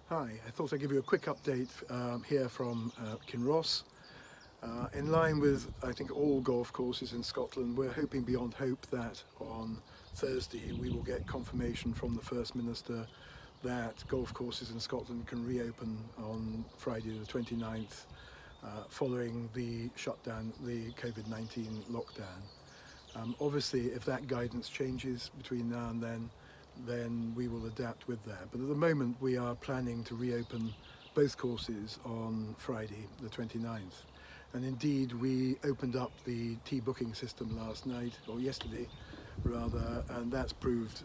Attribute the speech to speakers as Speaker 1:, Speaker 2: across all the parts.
Speaker 1: Hi, I thought I'd give you a quick update here from Kinross. In line with, I think, all golf courses in Scotland, we're hoping beyond hope that on Thursday we will get confirmation from the First Minister that golf courses in Scotland can reopen on Friday the 29th following the shutdown, the COVID-19 lockdown. Obviously, if that guidance changes between now and then we will adapt with that. But at the moment, we are planning to reopen both courses on Friday, the 29th. And indeed, we opened up the tee booking system last night, or yesterday rather, and that's proved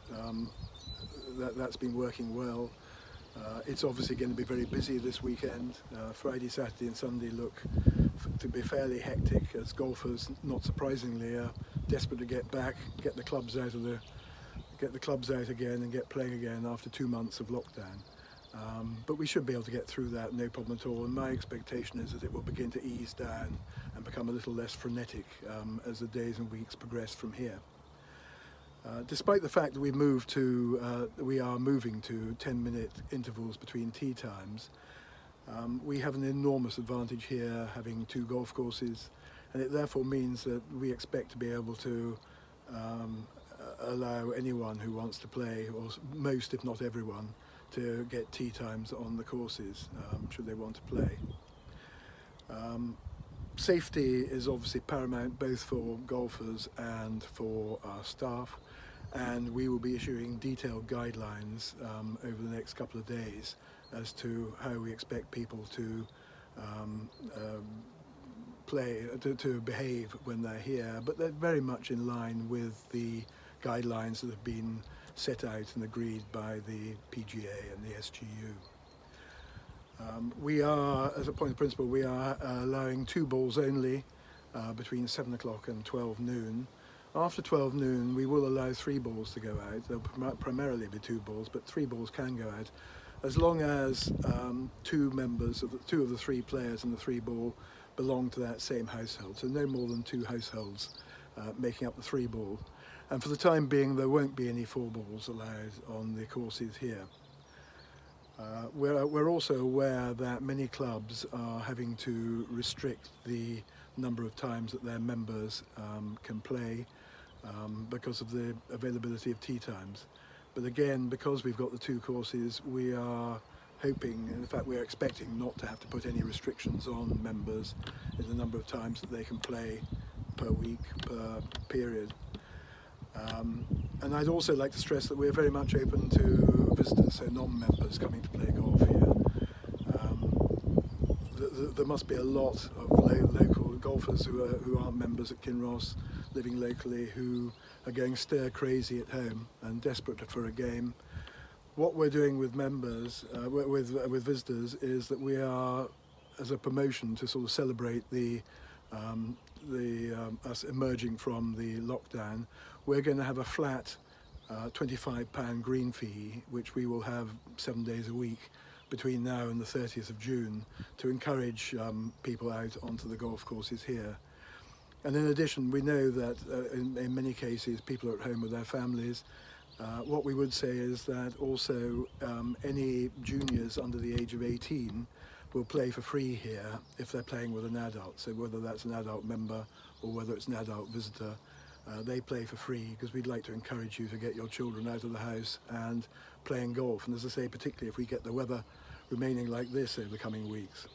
Speaker 1: that's been working well. It's obviously going to be very busy this weekend. Friday, Saturday and Sunday look to be fairly hectic as golfers, not surprisingly, are desperate to get back, get the clubs out again and get playing again after 2 months of lockdown. But we should be able to get through that, no problem at all. And my expectation is that it will begin to ease down and become a little less frenetic as the days and weeks progress from here. Despite the fact that we are moving to 10-minute intervals between tee times, we have an enormous advantage here having two golf courses, and it therefore means that we expect to be able to allow anyone who wants to play, or most if not everyone, to get tee times on the courses should they want to play. Safety is obviously paramount both for golfers and for our staff, and we will be issuing detailed guidelines over the next couple of days as to how we expect people to to behave when they're here, but they're very much in line with the guidelines that have been set out and agreed by the PGA and the SGU. We are, as a point of principle, we are allowing 2 balls only between 7 o'clock and 12 noon. After 12 noon, we will allow 3 balls to go out. There'll primarily be 2 balls, but 3 balls can go out, as long as two of the 3 players in the 3 ball belong to that same household. So no more than 2 households making up the 3 ball. And for the time being, there won't be any 4 balls allowed on the courses here. We're also aware that many clubs are having to restrict the number of times that their members can play because of the availability of tee times. But again, because we've got the 2 courses, we are hoping, in fact we're expecting, not to have to put any restrictions on members in the number of times that they can play per week, per period. And I'd also like to stress that we're very much open to visitors, so non-members coming to play golf here. There must be a lot of local golfers who aren't members at Kinross, living locally, who are going stir crazy at home and desperate for a game. What we're doing with members, with visitors, is that we are, as a promotion to sort of celebrate us emerging from the lockdown, we're going to have a flat £25 green fee, which we will have 7 days a week between now and the 30th of June to encourage people out onto the golf courses here. And in addition, we know that in many cases people are at home with their families. What we would say is that also any juniors under the age of 18 will play for free here if they're playing with an adult. So whether that's an adult member or whether it's an adult visitor, they play for free, because we'd like to encourage you to get your children out of the house and playing golf. And as I say, particularly if we get the weather remaining like this over the coming weeks.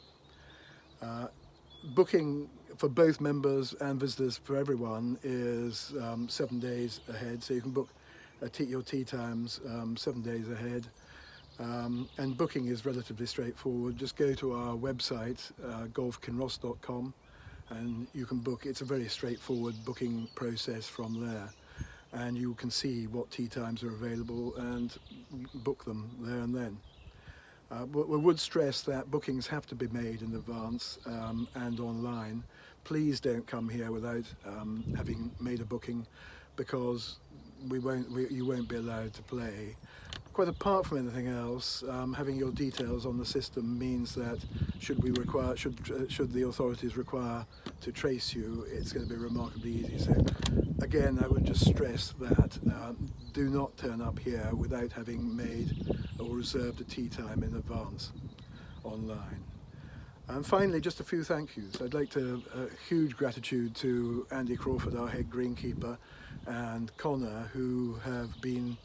Speaker 1: Booking for both members and visitors for everyone is 7 days ahead, so you can book your tee times 7 days ahead. And booking is relatively straightforward. Just go to our website, golfkinross.com, and you can book. It's a very straightforward booking process from there, and you can see what tee times are available and book them there and then. We would stress that bookings have to be made in advance and online. Please don't come here without having made a booking, because you won't be allowed to play. Quite apart from anything else, having your details on the system means that should the authorities require to trace you, it's going to be remarkably easy. So again, I would just stress that do not turn up here without having made or reserved a tea time in advance online. And finally, just a few thank yous. I'd like to huge gratitude to Andy Crawford, our head greenkeeper, and Connor, who have been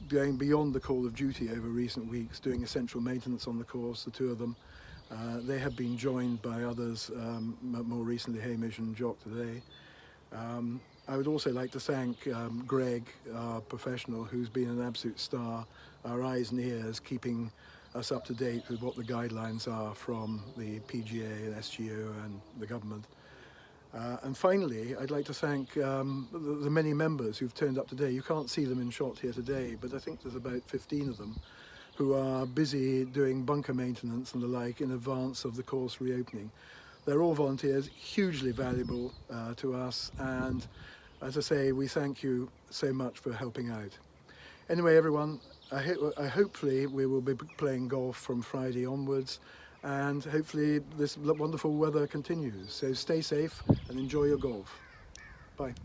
Speaker 1: going beyond the call of duty over recent weeks, doing essential maintenance on the course, the two of them. They have been joined by others, more recently Hamish and Jock today. I would also like to thank Greg, our professional, who's been an absolute star, our eyes and ears, keeping us up to date with what the guidelines are from the PGA and SGO and the government. And finally, I'd like to thank the many members who've turned up today. You can't see them in shot here today, but I think there's about 15 of them who are busy doing bunker maintenance and the like in advance of the course reopening. They're all volunteers, hugely valuable to us, and as I say, we thank you so much for helping out. Anyway, everyone, hopefully we will be playing golf from Friday onwards, and hopefully this wonderful weather continues. So stay safe and enjoy your golf. Bye.